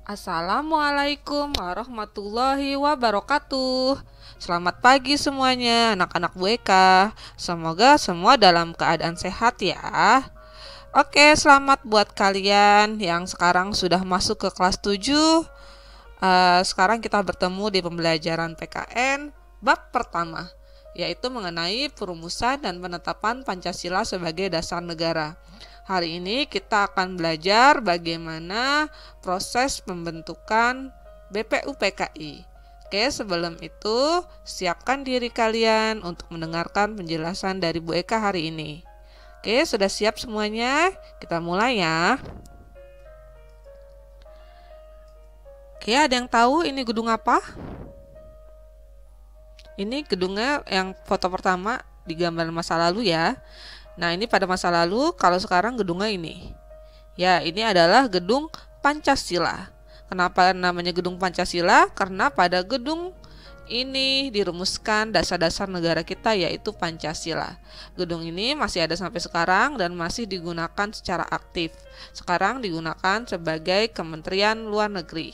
Assalamualaikum warahmatullahi wabarakatuh. Selamat pagi semuanya anak-anak BK. Semoga semua dalam keadaan sehat ya. Oke, selamat buat kalian yang sekarang sudah masuk ke kelas 7. Sekarang kita bertemu di pembelajaran PKN bab pertama, yaitu mengenai perumusan dan penetapan Pancasila sebagai dasar negara. Hari ini kita akan belajar bagaimana proses pembentukan BPUPKI. Oke, sebelum itu siapkan diri kalian untuk mendengarkan penjelasan dari Bu Eka hari ini. Oke, sudah siap semuanya? Kita mulai ya. Oke, ada yang tahu ini gedung apa? Ini gedungnya yang foto pertama di gambar masa lalu ya. Nah, ini pada masa lalu, kalau sekarang gedungnya ini. Ya, ini adalah gedung Pancasila. Kenapa namanya gedung Pancasila? Karena pada gedung ini dirumuskan dasar-dasar negara kita, yaitu Pancasila. Gedung ini masih ada sampai sekarang dan masih digunakan secara aktif. Sekarang digunakan sebagai Kementerian Luar Negeri.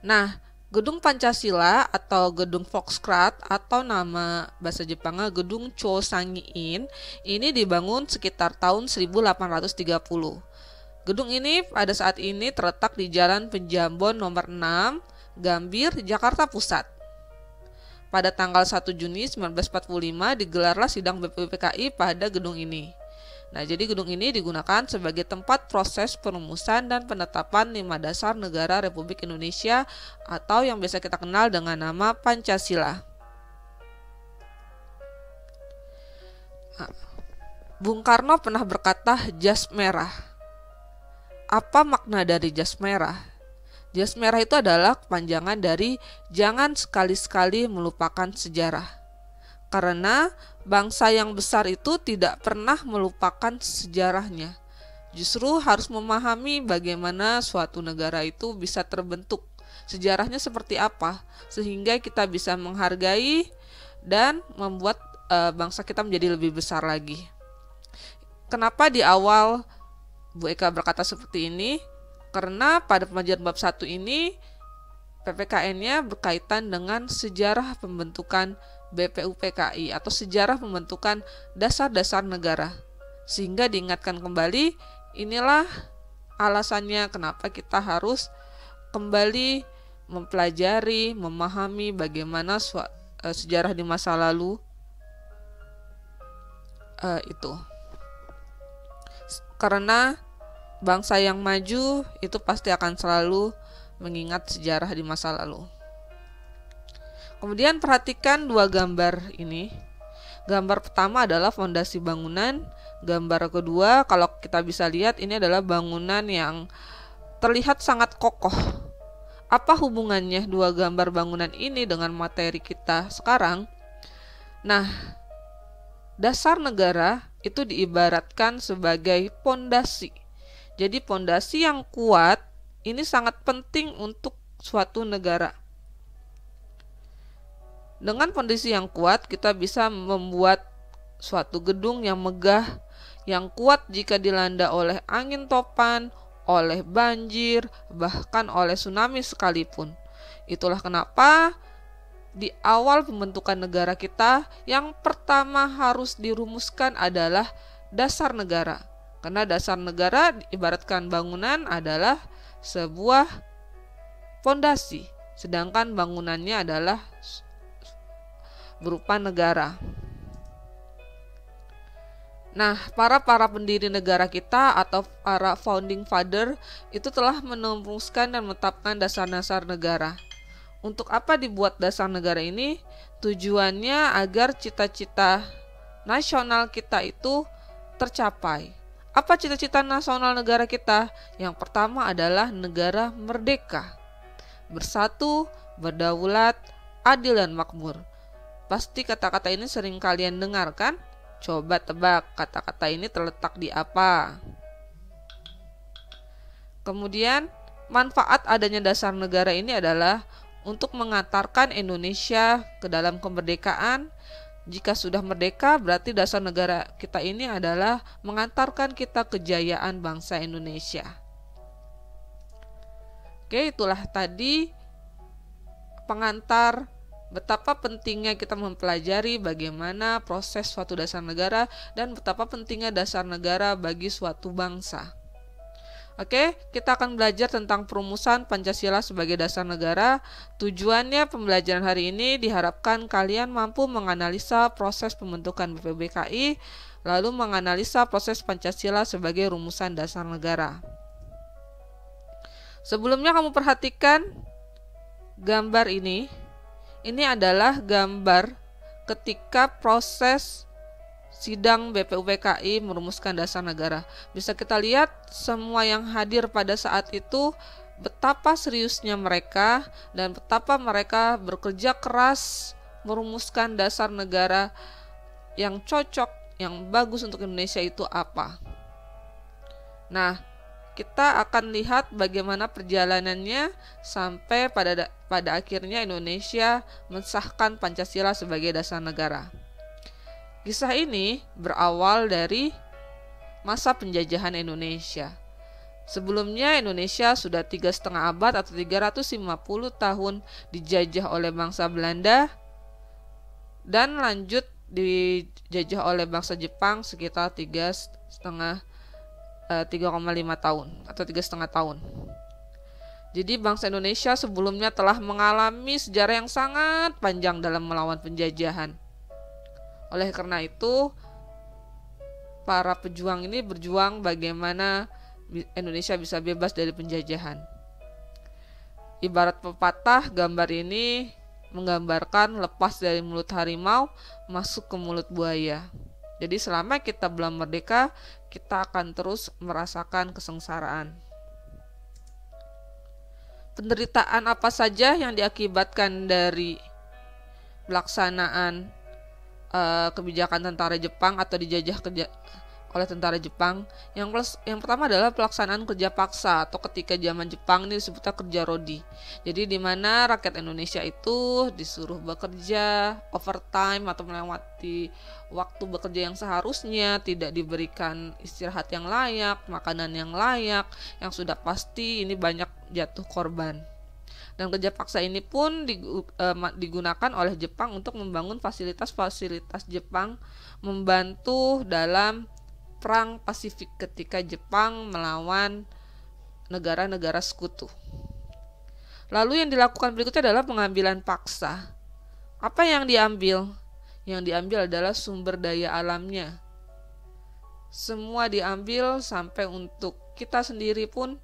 Nah, Gedung Pancasila atau Gedung Volkskrad atau nama bahasa Jepangnya Gedung Chosangi-in ini dibangun sekitar tahun 1830. Gedung ini pada saat ini terletak di Jalan Penjambon nomor 6, Gambir, Jakarta Pusat. Pada tanggal 1 Juni 1945 digelarlah sidang BPUPKI pada gedung ini. Nah, jadi gedung ini digunakan sebagai tempat proses perumusan dan penetapan 5 dasar negara Republik Indonesia atau yang biasa kita kenal dengan nama Pancasila. Bung Karno pernah berkata jas merah. Apa makna dari jas merah? Jas merah itu adalah kepanjangan dari jangan sekali-sekali melupakan sejarah. Karena bangsa yang besar itu tidak pernah melupakan sejarahnya. Justru harus memahami bagaimana suatu negara itu bisa terbentuk. Sejarahnya seperti apa, sehingga kita bisa menghargai dan membuat bangsa kita menjadi lebih besar lagi. Kenapa di awal Bu Eka berkata seperti ini? Karena pada pembelajaran bab 1 ini PPKN-nya berkaitan dengan sejarah pembentukan BPUPKI atau sejarah pembentukan dasar-dasar negara. Sehingga diingatkan kembali, inilah alasannya kenapa kita harus kembali mempelajari, memahami bagaimana sejarah di masa lalu itu. Karena bangsa yang maju itu pasti akan selalu mengingat sejarah di masa lalu. Kemudian perhatikan dua gambar ini. Gambar pertama adalah fondasi bangunan. Gambar kedua, kalau kita bisa lihat, ini adalah bangunan yang terlihat sangat kokoh. Apa hubungannya dua gambar bangunan ini dengan materi kita sekarang? Nah, dasar negara itu diibaratkan sebagai fondasi. Jadi fondasi yang kuat ini sangat penting untuk suatu negara. Dengan fondasi yang kuat, kita bisa membuat suatu gedung yang megah, yang kuat jika dilanda oleh angin topan, oleh banjir, bahkan oleh tsunami sekalipun. Itulah kenapa di awal pembentukan negara kita, yang pertama harus dirumuskan adalah dasar negara. Karena dasar negara ibaratkan bangunan adalah sebuah fondasi, sedangkan bangunannya adalah berupa negara. Nah, para pendiri negara kita atau para founding father itu telah merumuskan dan menetapkan dasar-dasar negara. Untuk apa dibuat dasar negara ini? Tujuannya agar cita-cita nasional kita itu tercapai. Apa cita-cita nasional negara kita? Yang pertama adalah negara merdeka, bersatu, berdaulat, adil dan makmur. Pasti kata-kata ini sering kalian dengar kan? Coba tebak kata-kata ini terletak di apa? Kemudian manfaat adanya dasar negara ini adalah untuk mengantarkan Indonesia ke dalam kemerdekaan. Jika sudah merdeka, berarti dasar negara kita ini adalah mengantarkan kita kejayaan bangsa Indonesia. Oke, itulah tadi pengantar betapa pentingnya kita mempelajari bagaimana proses suatu dasar negara dan betapa pentingnya dasar negara bagi suatu bangsa. Oke, kita akan belajar tentang perumusan Pancasila sebagai dasar negara. Tujuannya pembelajaran hari ini diharapkan kalian mampu menganalisa proses pembentukan BPUBKI, lalu menganalisa proses Pancasila sebagai rumusan dasar negara. Sebelumnya kamu perhatikan gambar ini. Ini adalah gambar ketika proses sidang BPUBKI merumuskan dasar negara. Bisa kita lihat semua yang hadir pada saat itu betapa seriusnya mereka dan betapa mereka bekerja keras merumuskan dasar negara yang cocok, yang bagus untuk Indonesia itu apa. Nah, kita akan lihat bagaimana perjalanannya sampai pada akhirnya Indonesia mensahkan Pancasila sebagai dasar negara. Kisah ini berawal dari masa penjajahan Indonesia. Sebelumnya Indonesia sudah 3,5 abad atau 350 tahun dijajah oleh bangsa Belanda dan lanjut dijajah oleh bangsa Jepang sekitar 3,5 tahun atau 3,5 tahun. Jadi bangsa Indonesia sebelumnya telah mengalami sejarah yang sangat panjang dalam melawan penjajahan. Oleh karena itu, para pejuang ini berjuang bagaimana Indonesia bisa bebas dari penjajahan. Ibarat pepatah, gambar ini menggambarkan lepas dari mulut harimau masuk ke mulut buaya. Jadi selama kita belum merdeka, kita akan terus merasakan kesengsaraan. Penderitaan apa saja yang diakibatkan dari pelaksanaan kebijakan tentara Jepang atau dijajah oleh tentara Jepang? Yang pertama adalah pelaksanaan kerja paksa atau ketika zaman Jepang ini disebutnya kerja rodi. Jadi di mana rakyat Indonesia itu disuruh bekerja overtime atau melewati waktu bekerja yang seharusnya, tidak diberikan istirahat yang layak, makanan yang layak, yang sudah pasti ini banyak jatuh korban. Dan kerja paksa ini pun digunakan oleh Jepang untuk membangun fasilitas-fasilitas Jepang, membantu dalam Perang Pasifik ketika Jepang melawan negara-negara sekutu. Lalu yang dilakukan berikutnya adalah pengambilan paksa. Apa yang diambil? Yang diambil adalah sumber daya alamnya. Semua diambil sampai untuk kita sendiri pun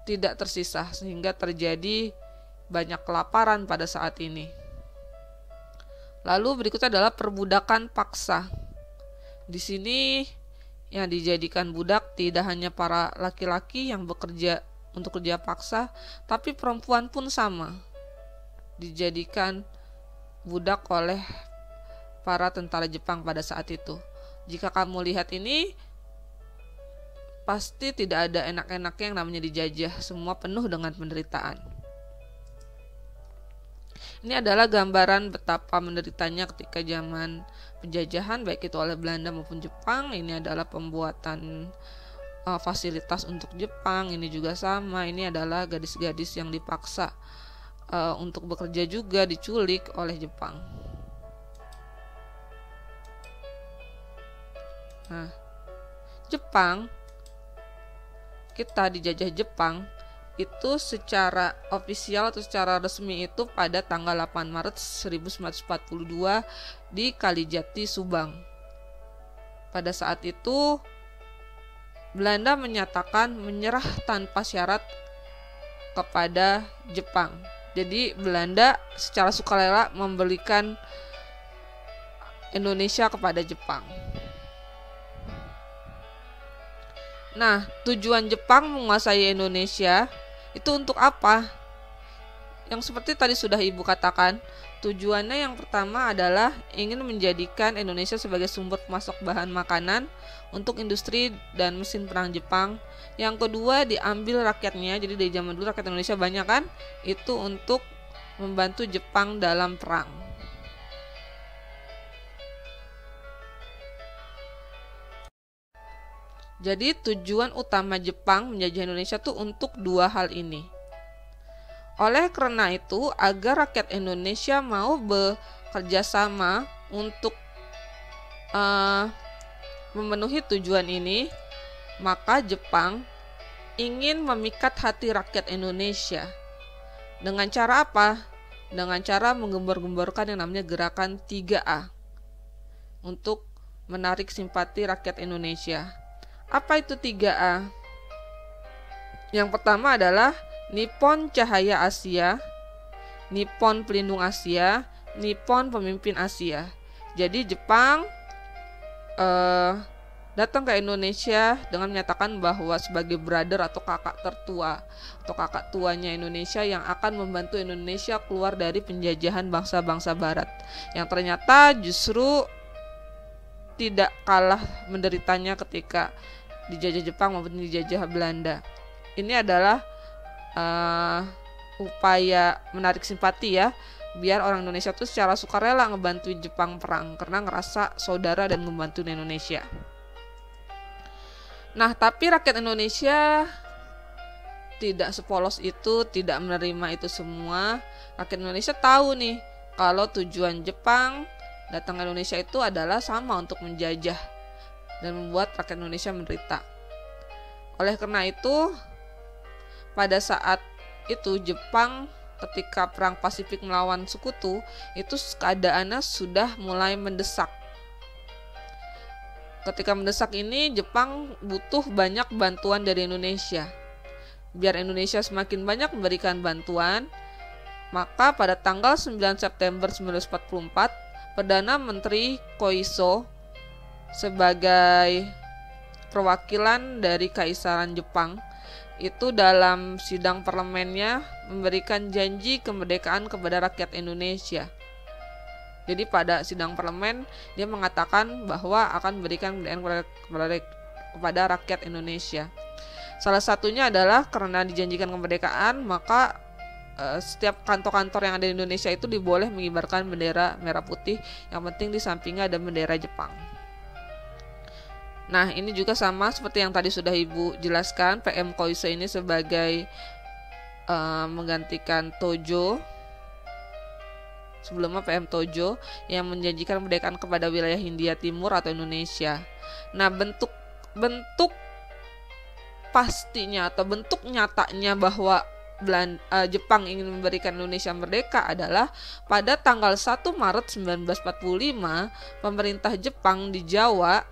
tidak tersisa, sehingga terjadi banyak kelaparan pada saat ini. Lalu berikutnya adalah perbudakan paksa. Di sini yang dijadikan budak tidak hanya para laki-laki yang bekerja untuk kerja paksa, tapi perempuan pun sama, dijadikan budak oleh para tentara Jepang pada saat itu. Jika kamu lihat ini, pasti tidak ada enak-enaknya yang namanya dijajah, semua penuh dengan penderitaan. Ini adalah gambaran betapa menderitanya ketika zaman penjajahan, baik itu oleh Belanda maupun Jepang. Ini adalah pembuatan fasilitas untuk Jepang. Ini juga sama, ini adalah gadis-gadis yang dipaksa untuk bekerja juga, diculik oleh Jepang. Nah, Jepang, kita dijajah Jepang itu secara ofisial atau secara resmi itu pada tanggal 8 Maret 1942 di Kalijati, Subang. Pada saat itu Belanda menyatakan menyerah tanpa syarat kepada Jepang. Jadi Belanda secara sukarela memberikan Indonesia kepada Jepang. Nah, tujuan Jepang menguasai Indonesia itu untuk apa? Yang seperti tadi sudah Ibu katakan, tujuannya yang pertama adalah ingin menjadikan Indonesia sebagai sumber pemasok bahan makanan untuk industri dan mesin perang Jepang. Yang kedua, diambil rakyatnya. Jadi dari zaman dulu rakyat Indonesia banyak kan? Itu untuk membantu Jepang dalam perang. Jadi tujuan utama Jepang menjajah Indonesia tuh untuk dua hal ini. Oleh karena itu, agar rakyat Indonesia mau bekerja sama untuk memenuhi tujuan ini, maka Jepang ingin memikat hati rakyat Indonesia. Dengan cara apa? Dengan cara menggembor-gemborkan yang namanya gerakan 3A untuk menarik simpati rakyat Indonesia. Apa itu 3A? Yang pertama adalah Nippon Cahaya Asia, Nippon Pelindung Asia, Nippon Pemimpin Asia. Jadi Jepang datang ke Indonesia dengan menyatakan bahwa sebagai brother atau kakak tertua atau kakak tuanya Indonesia yang akan membantu Indonesia keluar dari penjajahan bangsa-bangsa barat, yang ternyata justru tidak kalah menderitanya ketika dijajah Jepang maupun dijajah Belanda. Ini adalah upaya menarik simpati ya, biar orang Indonesia tuh secara sukarela ngebantuin Jepang perang karena ngerasa saudara dan membantu Indonesia. Nah, tapi rakyat Indonesia tidak sepolos itu, tidak menerima itu semua. Rakyat Indonesia tahu nih kalau tujuan Jepang datang ke Indonesia itu adalah sama untuk menjajah dan membuat rakyat Indonesia menderita. Oleh karena itu, pada saat itu Jepang ketika perang Pasifik melawan Sekutu, itu keadaannya sudah mulai mendesak. Ketika mendesak ini, Jepang butuh banyak bantuan dari Indonesia. Biar Indonesia semakin banyak memberikan bantuan, maka pada tanggal 9 September 1944, Perdana Menteri Koiso sebagai perwakilan dari Kaisaran Jepang itu dalam sidang parlemennya memberikan janji kemerdekaan kepada rakyat Indonesia. Jadi pada sidang parlemen dia mengatakan bahwa akan memberikan kemerdekaan kepada rakyat Indonesia. Salah satunya adalah karena dijanjikan kemerdekaan, maka setiap kantor-kantor yang ada di Indonesia itu diboleh mengibarkan bendera merah putih. Yang penting di sampingnya ada bendera Jepang. Nah, ini juga sama seperti yang tadi sudah Ibu jelaskan, PM Koiso ini sebagai menggantikan Tojo. Sebelumnya PM Tojo yang menjanjikan kemerdekaan kepada wilayah Hindia Timur atau Indonesia. Nah, bentuk pastinya atau bentuk nyatanya bahwa Jepang ingin memberikan Indonesia merdeka adalah pada tanggal 1 Maret 1945, pemerintah Jepang di Jawa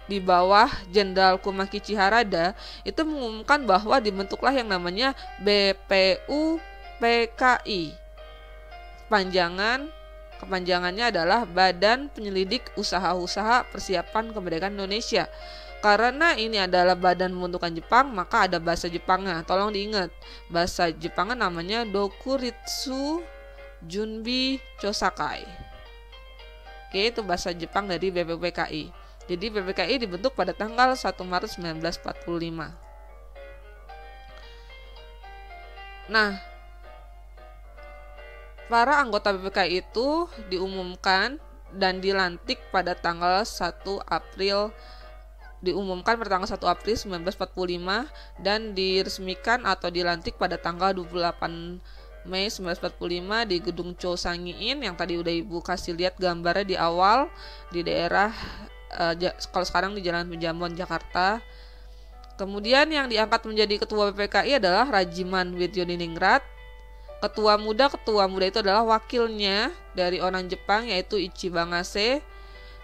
di bawah Jenderal Kumaki Chiharada itu mengumumkan bahwa dibentuklah yang namanya BPUPKI. Kepanjangannya adalah Badan Penyelidik Usaha-Usaha Persiapan Kemerdekaan Indonesia. Karena ini adalah badan pembentukan Jepang, maka ada bahasa Jepangnya. Tolong diingat, bahasa Jepangnya namanya Dokuritsu Junbi Chosakai. Oke, itu bahasa Jepang dari BPUPKI. Jadi BPUPKI dibentuk pada tanggal 1 Maret 1945. Nah, para anggota BPUPKI itu diumumkan dan dilantik pada tanggal 1 April 1945 dan diresmikan atau dilantik pada tanggal 28 Mei 1945 di Gedung Chosangiin yang tadi udah Ibu kasih lihat gambarnya di awal, di daerah kalau sekarang di Jalan Penjamuan Jakarta. Kemudian yang diangkat menjadi ketua BPUPKI adalah Rajiman Widyodiningrat. Ketua muda itu adalah wakilnya dari orang Jepang yaitu Ichibangase.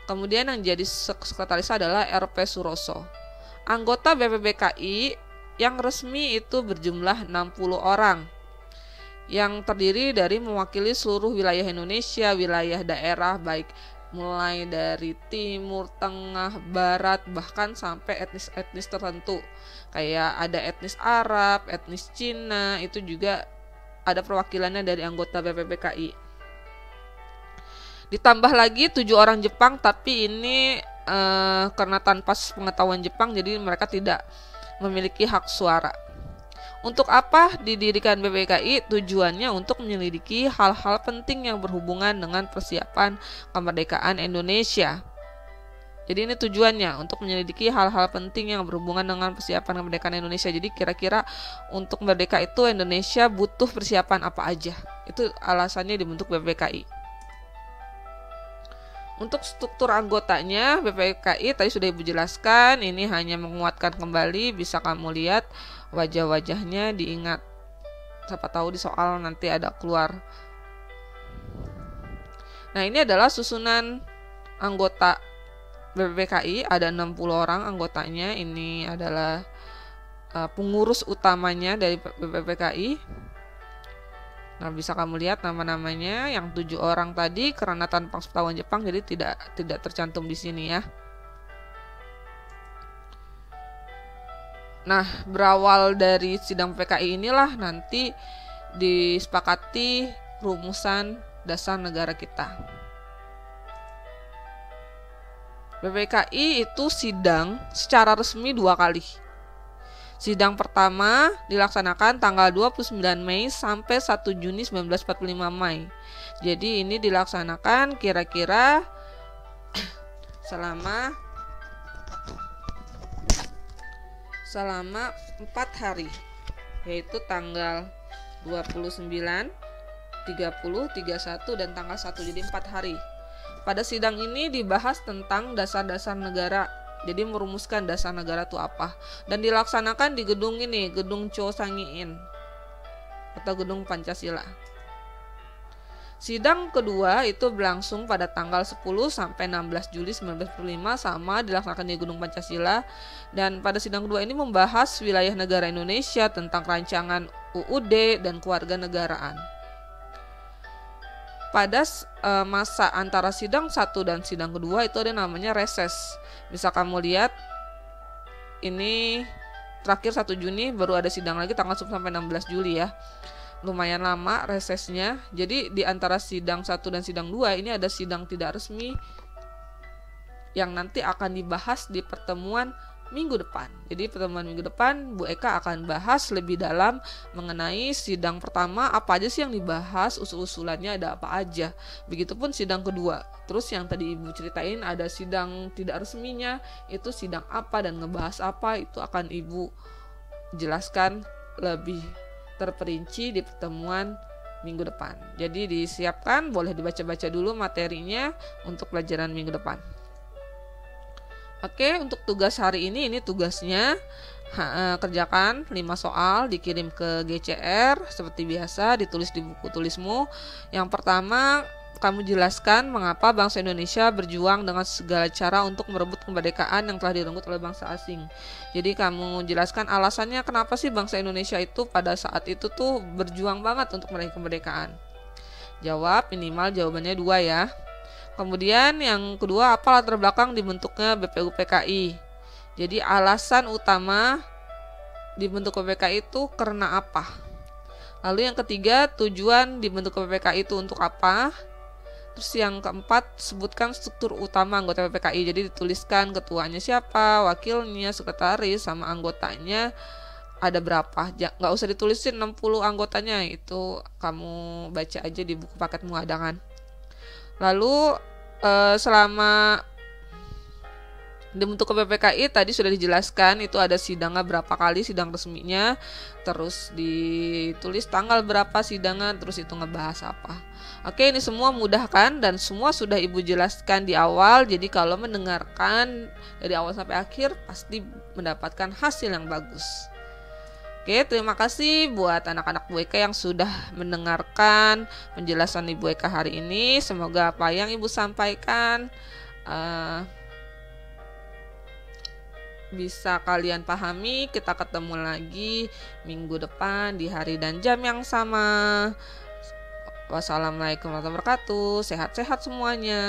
Kemudian yang jadi sekretaris adalah RP Suroso. Anggota BPUPKI yang resmi itu berjumlah 60 orang yang terdiri dari mewakili seluruh wilayah Indonesia, wilayah daerah baik mulai dari timur, tengah, barat, bahkan sampai etnis-etnis tertentu. Kayak ada etnis Arab, etnis Cina, itu juga ada perwakilannya dari anggota BPUPKI. Ditambah lagi 7 orang Jepang, tapi ini karena tanpa pengetahuan Jepang, jadi mereka tidak memiliki hak suara. Untuk apa didirikan BPUPKI? Tujuannya untuk menyelidiki hal-hal penting yang berhubungan dengan persiapan kemerdekaan Indonesia. Jadi ini tujuannya untuk menyelidiki hal-hal penting yang berhubungan dengan persiapan kemerdekaan Indonesia. Jadi kira-kira untuk merdeka itu Indonesia butuh persiapan apa aja. Itu alasannya dibentuk BPKI. Untuk struktur anggotanya BPKI tadi sudah Ibu jelaskan, ini hanya menguatkan kembali, bisa kamu lihat wajah-wajahnya, diingat. Siapa tahu di soal nanti ada keluar. Nah, ini adalah susunan anggota BPKI, ada 60 orang anggotanya. Ini adalah pengurus utamanya dari BPKI. Nah, bisa kamu lihat nama-namanya, yang 7 orang tadi karena tanpa pengetahuan Jepang jadi tidak tercantum di sini ya. Nah, berawal dari sidang PKI inilah nanti disepakati rumusan dasar negara kita. BPKI itu sidang secara resmi 2 kali. Sidang pertama dilaksanakan tanggal 29 Mei sampai 1 Juni 1945 Mei. Jadi ini dilaksanakan kira-kira selama 4 hari, yaitu tanggal 29, 30, 31 dan tanggal 1, jadi 4 hari. Pada sidang ini dibahas tentang dasar-dasar negara. Jadi merumuskan dasar negara itu apa, dan dilaksanakan di gedung ini, Gedung Chosangiin atau Gedung Pancasila. Sidang kedua itu berlangsung pada tanggal 10 sampai 16 Juli 1945, sama dilaksanakan di Gedung Pancasila. Dan pada sidang kedua ini membahas wilayah negara Indonesia, tentang rancangan UUD dan kewarganegaraan. Pada masa antara sidang 1 dan sidang kedua itu ada namanya reses. Bisa kamu lihat ini terakhir 1 Juni, baru ada sidang lagi tanggal 10 sampai 16 Juli ya. Lumayan lama resesnya. Jadi di antara sidang 1 dan sidang 2 ini ada sidang tidak resmi yang nanti akan dibahas di pertemuan minggu depan. Jadi pertemuan minggu depan Bu Eka akan bahas lebih dalam mengenai sidang pertama, apa aja sih yang dibahas, usul-usulannya ada apa aja. Begitupun sidang kedua. Terus yang tadi Ibu ceritain ada sidang tidak resminya, itu sidang apa dan ngebahas apa, itu akan Ibu jelaskan lebih terperinci di pertemuan minggu depan. Jadi disiapkan, boleh dibaca-baca dulu materinya untuk pelajaran minggu depan. Oke, untuk tugas hari ini tugasnya kerjakan 5 soal, dikirim ke GCR seperti biasa, ditulis di buku tulismu. Yang pertama, kamu jelaskan mengapa bangsa Indonesia berjuang dengan segala cara untuk merebut kemerdekaan yang telah direnggut oleh bangsa asing. Jadi kamu jelaskan alasannya kenapa sih bangsa Indonesia itu pada saat itu tuh berjuang banget untuk meraih kemerdekaan. Jawab, minimal jawabannya 2 ya. Kemudian yang kedua, apa latar belakang dibentuknya BPUPKI? Jadi alasan utama dibentuk BPKI itu karena apa? Lalu yang ketiga, tujuan dibentuk BPKI itu untuk apa? Terus yang keempat, sebutkan struktur utama anggota BPKI. Jadi dituliskan ketuanya siapa, wakilnya, sekretaris, sama anggotanya ada berapa. Nggak usah ditulisin 60 anggotanya, itu kamu baca aja di buku paket muadangan. Lalu selama dibentuk ke BPKI tadi sudah dijelaskan itu ada sidangnya berapa kali, sidang resminya, terus ditulis tanggal berapa sidangnya, terus itu ngebahas apa. Oke, ini semua mudah kan, dan semua sudah Ibu jelaskan di awal. Jadi kalau mendengarkan dari awal sampai akhir pasti mendapatkan hasil yang bagus. Oke, terima kasih buat anak-anak Bu Eka yang sudah mendengarkan penjelasan Ibu Eka hari ini. Semoga apa yang Ibu sampaikan bisa kalian pahami. Kita ketemu lagi minggu depan di hari dan jam yang sama. Wassalamualaikum warahmatullahi wabarakatuh. Sehat-sehat semuanya.